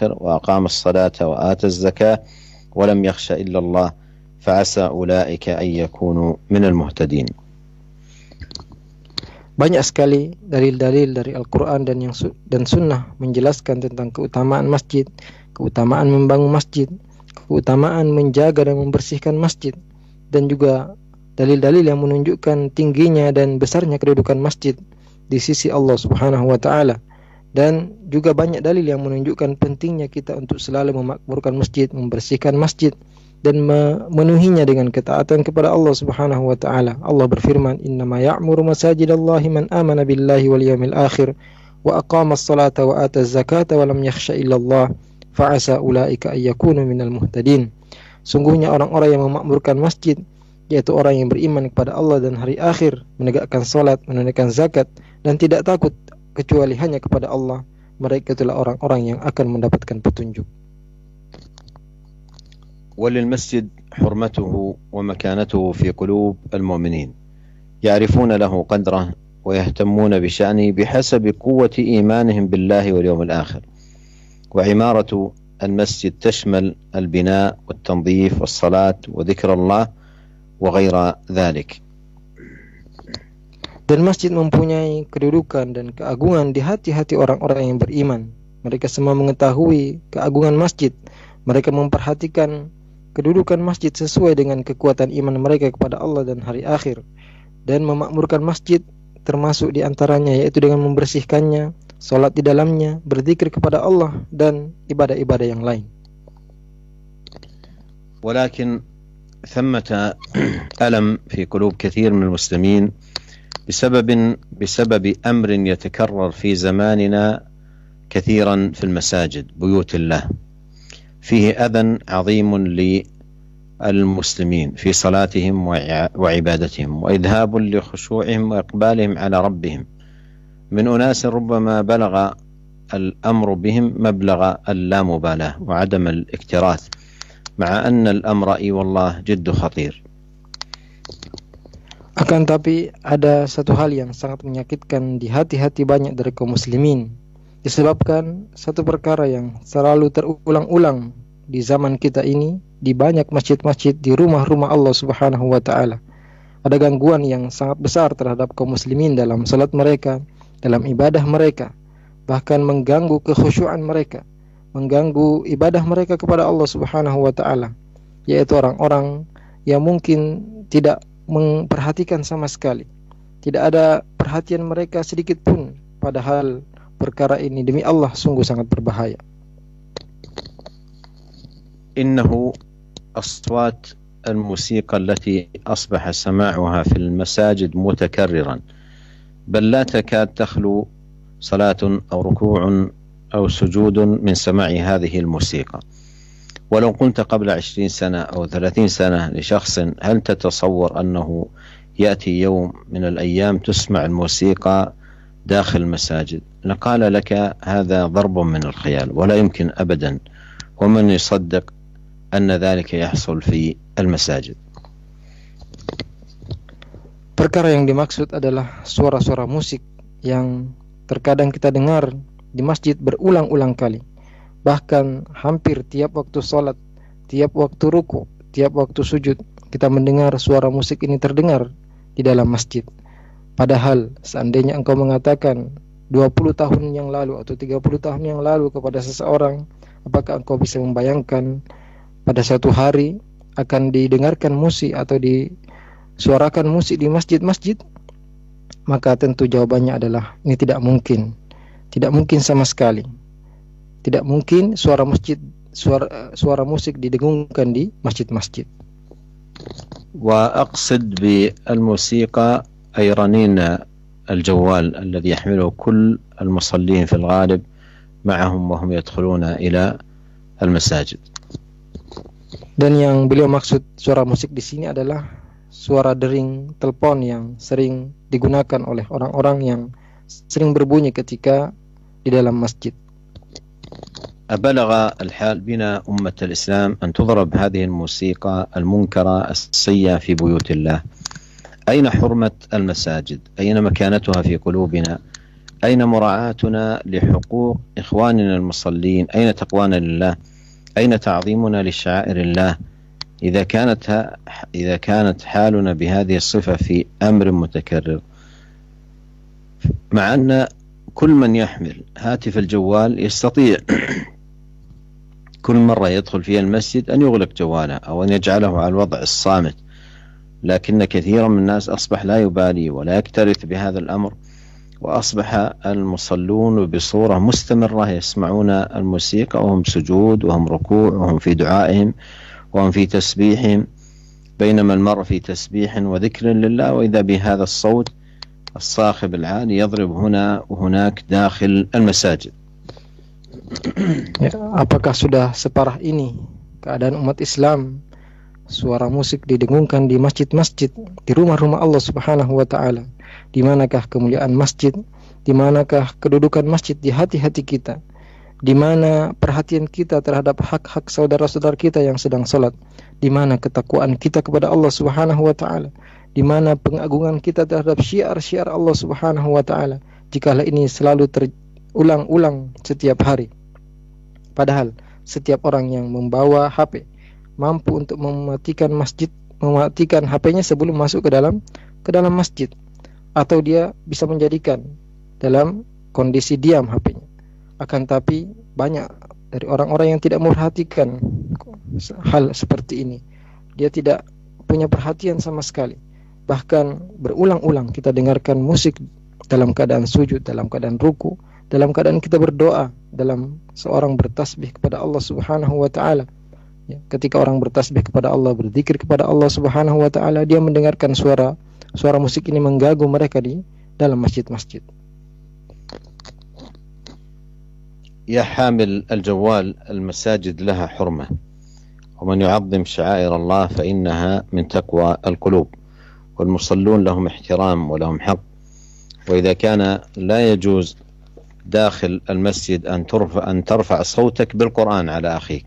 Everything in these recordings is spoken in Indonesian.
وأقام الصلاة وآتى الزكاة ولم يخش إلا الله فعسى أولئك أن يكونوا من المهتدين. Banyak sekali dalil-dalil dari Al-Quran dan Sunnah menjelaskan tentang keutamaan masjid, keutamaan membangun masjid, keutamaan menjaga dan membersihkan masjid, dan juga dalil-dalil yang menunjukkan tingginya dan besarnya kedudukan masjid di sisi Allah Subhanahu wa taala. Dan juga banyak dalil yang menunjukkan pentingnya kita untuk selalu memakmurkan masjid, membersihkan masjid, dan memenuhinya dengan ketaatan kepada Allah Subhanahu wa taala. Allah berfirman, "Innama ya'muru masajidallahi man amana billahi wal yawmil akhir wa aqama as-salata wa ata az-zakata wa lam yakhsha illallah fa'asa ulaika ay yakunu minal muhtadin." Sungguhnya orang-orang yang memakmurkan masjid, yaitu orang yang beriman kepada Allah dan hari akhir, menegakkan salat, menunaikan zakat, dan tidak takut kecuali hanya kepada Allah, mereka itulah orang-orang yang akan mendapatkan petunjuk. وللمسجد حرمته ومكانته في قلوب المؤمنين يعرفون له قدره ويهتمون بشأنه بحسب قوة إيمانهم بالله واليوم الآخر. وعمارة المسجد تشمل البناء والتنظيف والصلاة وذكر الله وغير ذلك. Dan masjid mempunyai kedudukan dan keagungan di hati-hati orang-orang yang beriman. Mereka semua mengetahui keagungan masjid. Mereka memperhatikan kedudukan masjid sesuai dengan kekuatan iman mereka kepada Allah dan hari akhir. Dan memakmurkan masjid termasuk di antaranya yaitu dengan membersihkannya, salat di dalamnya, berzikir kepada Allah, dan ibadah-ibadah yang lain. ولكن ثمة ألم في قلوب كثير من المسلمين بسبب أمر يتكرر في زماننا كثيرا في المساجد بيوت الله، فيه أذى عظيم للمسلمين في صلاتهم وعبادتهم وإذهاب لخشوعهم وإقبالهم على ربهم من أناس ربما بلغ الأمر بهم مبلغ اللامبالاة وعدم الاكتراث، مع أن الأمر أي والله جد خطير. Akan tapi ada satu hal yang sangat menyakitkan di hati-hati banyak dari kaum muslimin, disebabkan satu perkara yang selalu terulang-ulang di zaman kita ini, di banyak masjid-masjid, di rumah-rumah Allah Subhanahu wa taala. Ada gangguan yang sangat besar terhadap kaum muslimin dalam salat mereka, dalam ibadah mereka, bahkan mengganggu kekhusyuan mereka, mengganggu ibadah mereka kepada Allah Subhanahu wa taala, yaitu orang-orang yang mungkin tidak memperhatikan sama sekali. Tidak ada perhatian mereka sedikit pun, padahal perkara ini demi Allah sungguh sangat berbahaya. إنه أصوات الموسيقى التي أصبح سماعها في المساجد متكررا، بل لا تكاد تخلو صلاة أو ركوع أو سجود من سماع هذه الموسيقى. ولو قلت قبل 20 سنة أو 30 سنة لشخص هل تتصور أنه يأتي يوم من الأيام تسمع الموسيقى داخل المساجد، لقال لك هذا ضرب من الخيال ولا يمكن أبدا، ومن يصدق أن ذلك يحصل في المساجد. Perkara yang dimaksud adalah suara-suara musik yang terkadang kita dengar di masjid berulang-ulang kali. Bahkan hampir tiap waktu salat, tiap waktu ruku, tiap waktu sujud, kita mendengar suara musik ini terdengar di dalam masjid. Padahal seandainya engkau mengatakan 20 tahun yang lalu atau 30 tahun yang lalu kepada seseorang, apakah engkau bisa membayangkan pada suatu hari akan didengarkan musik atau disuarakan musik di masjid-masjid? Maka tentu jawabannya adalah ini tidak mungkin. Tidak mungkin sama sekali. Tidak mungkin suara musik didengungkan di masjid-masjid. وأقصد بالموسيقى أي رنين الجوال الذي يحمله كل المصلين في الغالب معهم وهم يدخلون إلى المساجد. Dan yang beliau maksud suara musik di sini adalah suara dering telepon yang sering digunakan oleh orang-orang yang sering berbunyi ketika di dalam masjid. أبلغ الحال بنا أمة الإسلام أن تضرب هذه الموسيقى المنكرة السيئة في بيوت الله. أين حرمة المساجد؟ أين مكانتها في قلوبنا؟ أين مراعاتنا لحقوق إخواننا المصلين؟ أين تقوانا لله؟ أين تعظيمنا لشعائر الله؟ إذا كانت حالنا بهذه الصفة في أمر متكرر، مع أن كل من يحمل هاتف الجوال يستطيع كل مرة يدخل فيها المسجد أن يغلق جواله أو أن يجعله على الوضع الصامت، لكن كثيرا من الناس أصبح لا يبالي ولا يكترث بهذا الأمر، وأصبح المصلون بصورة مستمرة يسمعون الموسيقى وهم سجود وهم ركوع وهم في دعائهم وهم في تسبيحهم، بينما المرء في تسبيح وذكر لله وإذا بهذا الصوت الصاخب العالي يضرب هنا وهناك داخل المساجد. Apakah sudah separah ini keadaan umat Islam? Suara musik didengungkan di masjid-masjid, di rumah-rumah Allah Subhanahu wa Ta'ala. Di manakah kemuliaan masjid? Di manakah kedudukan masjid di hati-hati kita? Di mana perhatian kita terhadap hak-hak saudara-saudara kita yang sedang sholat? Di mana ketakwaan kita kepada Allah Subhanahu wa Ta'ala? Di mana pengagungan kita terhadap syiar-syiar Allah Subhanahu wa Ta'ala? Jikalau ini selalu terulang-ulang setiap hari. Padahal setiap orang yang membawa HP mampu untuk mematikan HP-nya sebelum masuk ke dalam masjid, atau dia bisa menjadikan dalam kondisi diam HP-nya. Akan tapi banyak dari orang-orang yang tidak memperhatikan hal seperti ini. Dia tidak punya perhatian sama sekali. Bahkan berulang-ulang kita dengarkan musik dalam keadaan sujud, dalam keadaan ruku, dalam keadaan kita berdoa, dalam seorang bertasbih kepada Allah Subhanahu wa Ta'ala. Ya, ketika orang bertasbih kepada Allah, berzikir kepada Allah Subhanahu wa Ta'ala, dia mendengarkan suara musik ini mengganggu mereka di dalam masjid-masjid. يا حامل الجوال، المساجد لها حرمة، ومن يعظم شعائر الله فإنها من تقوى القلوب، والمصلون لهم احترام ولهم حق. وإذا كان لا يجوز داخل المسجد أن ترفع صوتك بالقرآن على أخيك،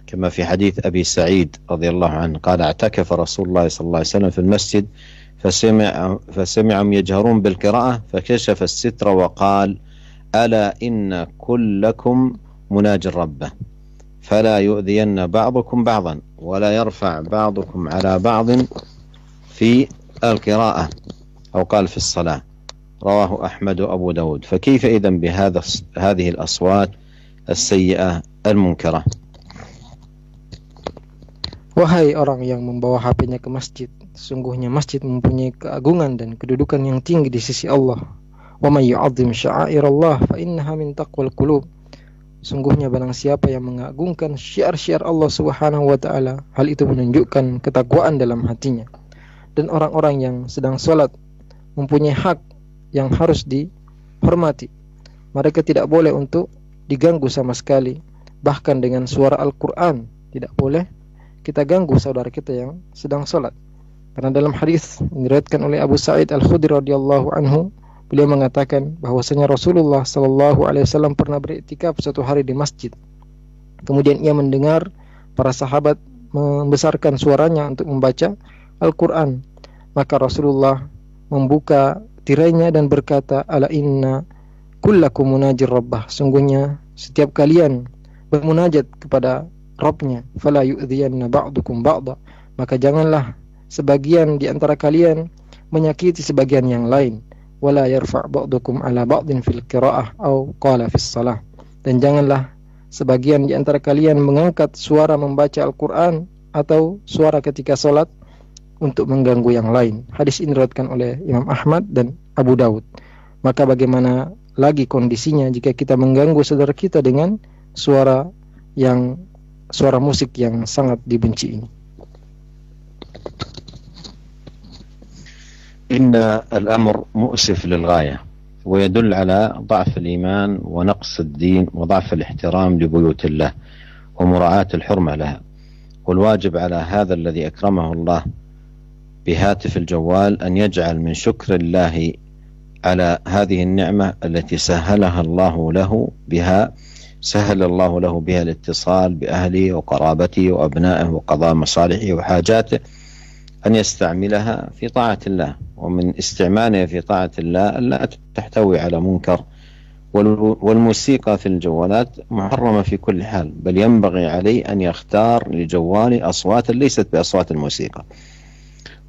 كما في حديث أبي سعيد رضي الله عنه قال: اعتكف رسول الله صلى الله عليه وسلم في المسجد فسمعهم يجهرون بالقراءة فكشف الستر وقال: ألا إن كلكم مناج ربه فلا يؤذين بعضكم بعضا ولا يرفع بعضكم على بعض في القراءة، أو قال في الصلاة. رواه أحمد وأبو داود. فكيف إذن هذه الأصوات السيئة المنكرة؟ Wahai orang yang membawa HP-nya ke masjid, sesungguhnya masjid mempunyai keagungan dan kedudukan yang tinggi di sisi Allah. Wa may yu'azzim sya'airallah fa innaha min taqwal qulub. Sungguhnya barang siapa yang mengagungkan syiar-syiar Allah Subhanahu wa Ta'ala, hal itu menunjukkan ketakwaan dalam hatinya. Dan orang-orang yang sedang sholat mempunyai hak yang harus dihormati. Mereka tidak boleh untuk diganggu sama sekali. Bahkan dengan suara Al-Quran tidak boleh kita ganggu saudara kita yang sedang sholat. Karena dalam hadis diriwayatkan oleh Abu Sa'id Al-Khudri radhiyallahu anhu, beliau mengatakan bahwasanya Rasulullah sallallahu alaihi wasallam pernah beriktikaf suatu hari di masjid. Kemudian ia mendengar para sahabat membesarkan suaranya untuk membaca Al-Quran. Maka Rasulullah membuka tirainya dan berkata: ala inna kullakum munajir rabbah. Sungguhnya setiap kalian bermunajat kepada Rabbnya. Fala yu'dhiyanna ba'dukum ba'da. Maka janganlah sebagian di antara kalian menyakiti sebagian yang lain. Wala yarfa' ba'dukum ala ba'din fil qira'ah au qala fis salah. Dan janganlah sebagian di antara kalian mengangkat suara membaca Al-Quran atau suara ketika sholat untuk mengganggu yang lain. Hadis ini diriwayatkan oleh Imam Ahmad dan Abu Daud. Maka bagaimana lagi kondisinya jika kita mengganggu saudara kita dengan suara musik yang sangat dibenci ini. إن الأمر مؤسف للغاية ويدل على ضعف الإيمان ونقص الدين وضعف الاحترام لبيوت الله ومراعاة الحرمة لها. والواجب على هذا الذي أكرمه الله بهاتف الجوال أن يجعل من شكر الله على هذه النعمة التي سهل الله له بها الاتصال بأهله وقرابته وأبنائه وقضاء مصالحه وحاجاته، أن يستعملها في طاعة الله ومن استعمالها في طاعة الله لا تحتوي على منكر. والموسيقى في الجوالات محرمة في كل حال، بل ينبغي عليه أن يختار لجواله أصوات ليست بأصوات الموسيقى.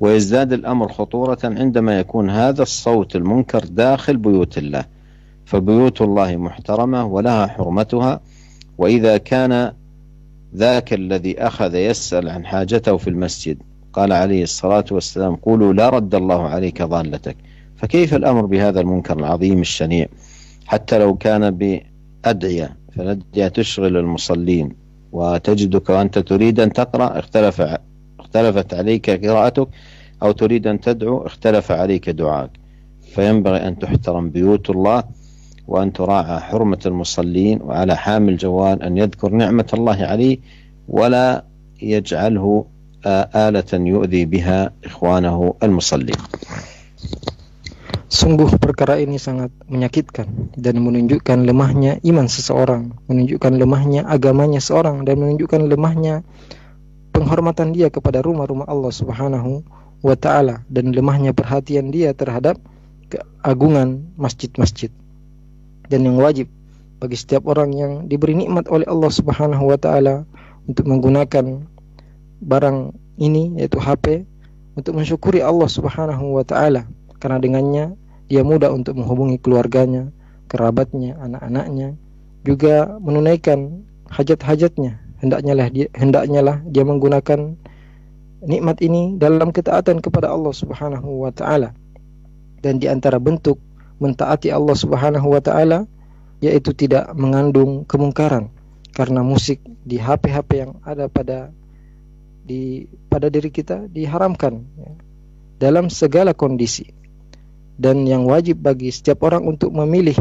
ويزداد الأمر خطورة عندما يكون هذا الصوت المنكر داخل بيوت الله، فبيوت الله محترمة ولها حرمتها. وإذا كان ذاك الذي أخذ يسأل عن حاجته في المسجد قال عليه الصلاة والسلام: قولوا لا رد الله عليك ضالتك، فكيف الأمر بهذا المنكر العظيم الشنيع؟ حتى لو كان بأدعية، فالأدعية تشغل المصلين، وتجدك وأنت تريد أن تقرأ اختلفت عليك قراءتك، أو تريد أن تدعو اختلف عليك دعاءك. فينبغي أن تحترم بيوت الله، وأن تراعى حرمة المصلين، وعلى حامل الجوال أن يذكر نعمة الله عليه ولا يجعله آلة يؤذي بها إخوانه المصلين. Sungguh perkara ini sangat menyakitkan dan menunjukkan lemahnya iman seseorang, menunjukkan lemahnya agamanya seorang, dan menunjukkan lemahnya penghormatan dia kepada rumah-rumah Allah Subhanahu wa ta'ala, dan lemahnya perhatian dia terhadap keagungan masjid-masjid. Dan yang wajib bagi setiap orang yang diberi nikmat oleh Allah Subhanahu wa ta'ala untuk menggunakan barang ini, yaitu HP, untuk mensyukuri Allah Subhanahu wa ta'ala, karena dengannya dia mudah untuk menghubungi keluarganya, kerabatnya, anak-anaknya, juga menunaikan hajat-hajatnya. Hendaknya dia menggunakan nikmat ini dalam ketaatan kepada Allah Subhanahu wa ta'ala. Dan di antara bentuk mentaati Allah Subhanahu wa ta'ala yaitu tidak mengandung kemungkaran, karena musik di HP-HP yang ada pada diri kita diharamkan dalam segala kondisi. Dan yang wajib bagi setiap orang untuk memilih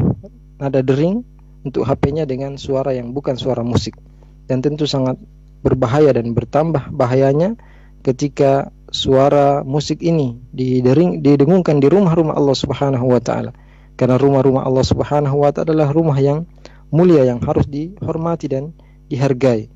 nada dering untuk HP-nya dengan suara yang bukan suara musik. Dan tentu sangat berbahaya dan bertambah bahayanya ketika suara musik ini didengungkan di rumah-rumah Allah Subhanahu wa ta'ala. Karena rumah-rumah Allah Subhanahu wa ta'ala adalah rumah yang mulia, yang harus dihormati dan dihargai.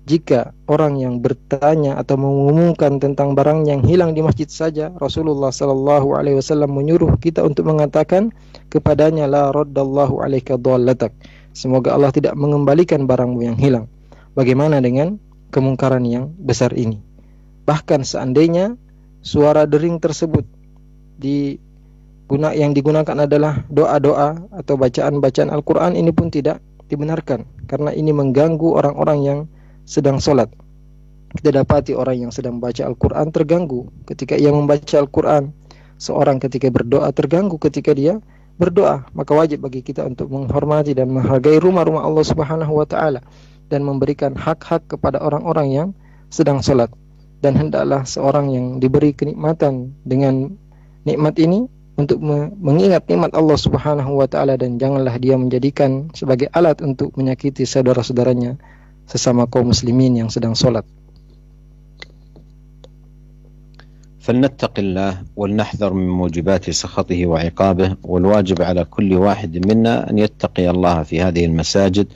Jika orang yang bertanya atau mengumumkan tentang barang yang hilang di masjid saja, Rasulullah sallallahu alaihi wasallam menyuruh kita untuk mengatakan kepadanya, la raddallahu alaika dhallatak, semoga Allah tidak mengembalikan barangmu yang hilang. Bagaimana dengan kemungkaran yang besar ini? Bahkan seandainya suara dering tersebut yang digunakan adalah doa-doa atau bacaan-bacaan Al-Quran, ini pun tidak dibenarkan, karena ini mengganggu orang-orang yang sedang sholat. Kita dapati orang yang sedang baca Al-Quran terganggu ketika ia membaca Al-Quran. Seorang ketika berdoa terganggu ketika dia berdoa. Maka wajib bagi kita untuk menghormati dan menghargai rumah-rumah Allah Subhanahu wa ta'ala, dan memberikan hak-hak kepada orang-orang yang sedang sholat. Dan hendaklah seorang yang diberi kenikmatan dengan nikmat ini untuk mengingat nikmat Allah Subhanahu wa ta'ala, dan janganlah dia menjadikan sebagai alat untuk menyakiti saudara-saudaranya sesama kaum muslimin yang sedang sholat. فلنتق الله ولنحذر من موجبات سخطه وعقابه، والواجب على كل واحد منا أن يتقي الله في هذه المساجد،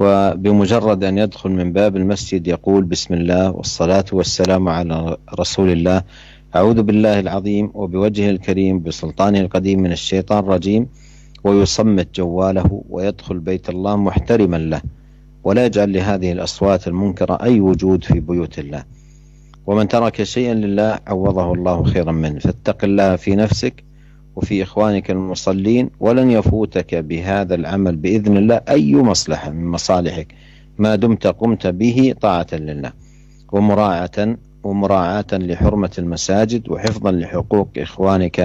وبمجرد أن يدخل من باب المسجد يقول بسم الله والصلاة والسلام على رسول الله، أعوذ بالله العظيم وبوجهه الكريم بسلطانه القديم من الشيطان الرجيم، ويصمت جواله ويدخل بيت الله محترما له، ولا يجعل لهذه الأصوات المنكرة أي وجود في بيوت الله. ومن ترك شيئا لله عوضه الله خيرا منه. فاتق الله في نفسك وفي إخوانك المصلين، ولن يفوتك بهذا العمل بإذن الله أي مصلحة من مصالحك ما دمت قمت به طاعة لله ومراعاة لحرمة المساجد وحفظا لحقوق إخوانك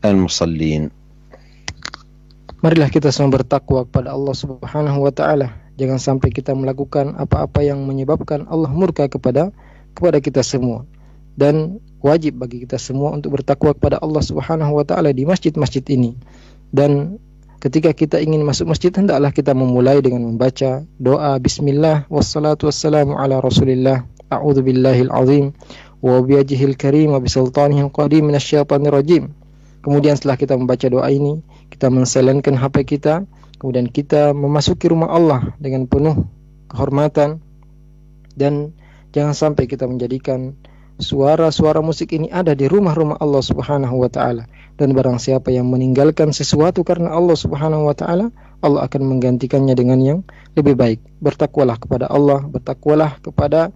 المصلين. Marilah kita semua bertakwa kepada Allah Subhanahu wa ta'ala. Jangan sampai kita melakukan apa-apa yang menyebabkan Allah murka kepada kita semua. Dan wajib bagi kita semua untuk bertakwa kepada Allah Subhanahu wa ta'ala di masjid-masjid ini. Dan ketika kita ingin masuk masjid, hendaklah kita memulai dengan membaca doa bismillah wassalatu wassalamu ala rasulillah, a'udzu billahil azim wa biwajhihil karim wa bisultanihil qadim minasyaitonir rajim. Kemudian setelah kita membaca doa ini, kita menselenkan HP kita, kemudian kita memasuki rumah Allah dengan penuh kehormatan, dan jangan sampai kita menjadikan suara-suara musik ini ada di rumah-rumah Allah Subhanahu wa taala. Dan barang siapa yang meninggalkan sesuatu karena Allah Subhanahu wa taala, Allah akan menggantikannya dengan yang lebih baik. Bertakwalah kepada Allah, bertakwalah kepada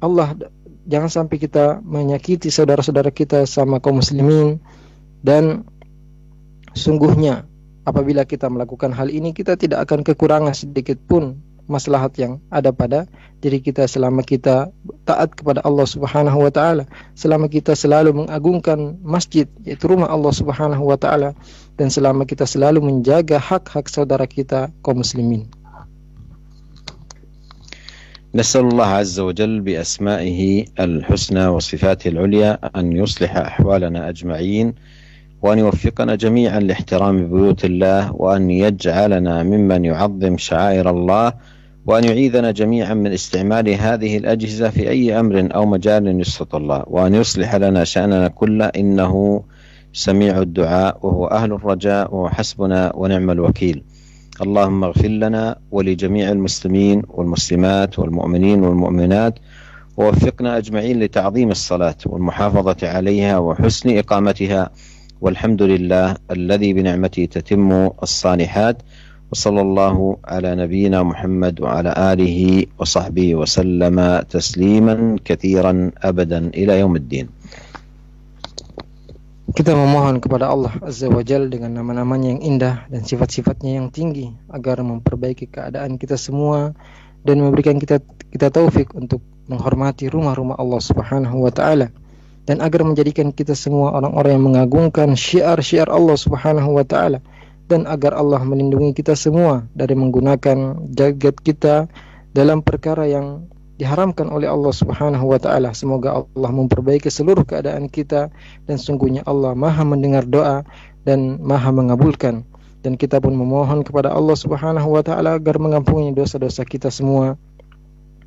Allah. Jangan sampai kita menyakiti saudara-saudara kita sama kaum muslimin. Dan sungguhnya apabila kita melakukan hal ini, kita tidak akan kekurangan sedikit pun maslahat yang ada pada diri kita selama kita taat kepada Allah Subhanahu wa taala, selama kita selalu mengagungkan masjid yaitu rumah Allah Subhanahu wa taala, dan selama kita selalu menjaga hak-hak saudara kita kaum muslimin. نسأل الله عز وجل بأسمائه الحسنى وصفاته العليا أن يصلح أحوالنا أجمعين، وأن يوفقنا جميعا لاحترام بيوت الله، وأن يجعلنا ممن يعظم شعائر الله، وأن يعيذنا جميعا من استعمال هذه الأجهزة في أي أمر أو مجال يسخط الله، وأن يصلح لنا شأننا كله، إنه سميع الدعاء وهو أهل الرجاء وهو حسبنا ونعم الوكيل. اللهم اغفر لنا ولجميع المسلمين والمسلمات والمؤمنين والمؤمنات، ووفقنا أجمعين لتعظيم الصلاة والمحافظة عليها وحسن إقامتها، والحمد لله الذي بنعمته تتم الصالحات. وصلى الله على نبينا محمد وعلى آله وصحبه وسلم تسليما كثيرا أبدا إلى يوم الدين. Kita memohon kepada Allah Azza wa Jalla dengan nama-namanya yang indah dan sifat-sifatnya yang tinggi agar memperbaiki keadaan kita semua dan memberikan kita taufik untuk menghormati rumah-rumah Allah Subhanahu wa taala, dan agar menjadikan kita semua orang-orang yang mengagungkan syiar-syiar Allah Subhanahu wa taala, dan agar Allah melindungi kita semua dari menggunakan jagat kita dalam perkara yang diharamkan oleh Allah Subhanahu wa taala. Semoga Allah memperbaiki seluruh keadaan kita, dan sungguhnya Allah Maha mendengar doa dan Maha mengabulkan. Dan kita pun memohon kepada Allah Subhanahu wa taala agar mengampuni dosa-dosa kita semua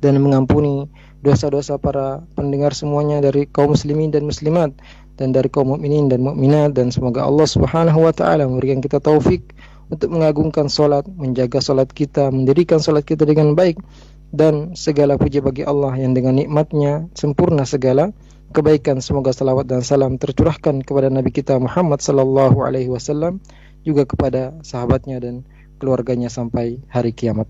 dan mengampuni dosa-dosa para pendengar semuanya dari kaum muslimin dan muslimat, dan dari kaum mukminin dan mukminat. Dan semoga Allah Subhanahu wa taala memberikan kita taufik untuk mengagungkan salat, menjaga salat kita, mendirikan salat kita dengan baik. Dan segala puji bagi Allah yang dengan nikmatnya sempurna segala kebaikan. Semoga salawat dan salam tercurahkan kepada Nabi kita Muhammad sallallahu alaihi wasallam, juga kepada sahabatnya dan keluarganya sampai hari kiamat.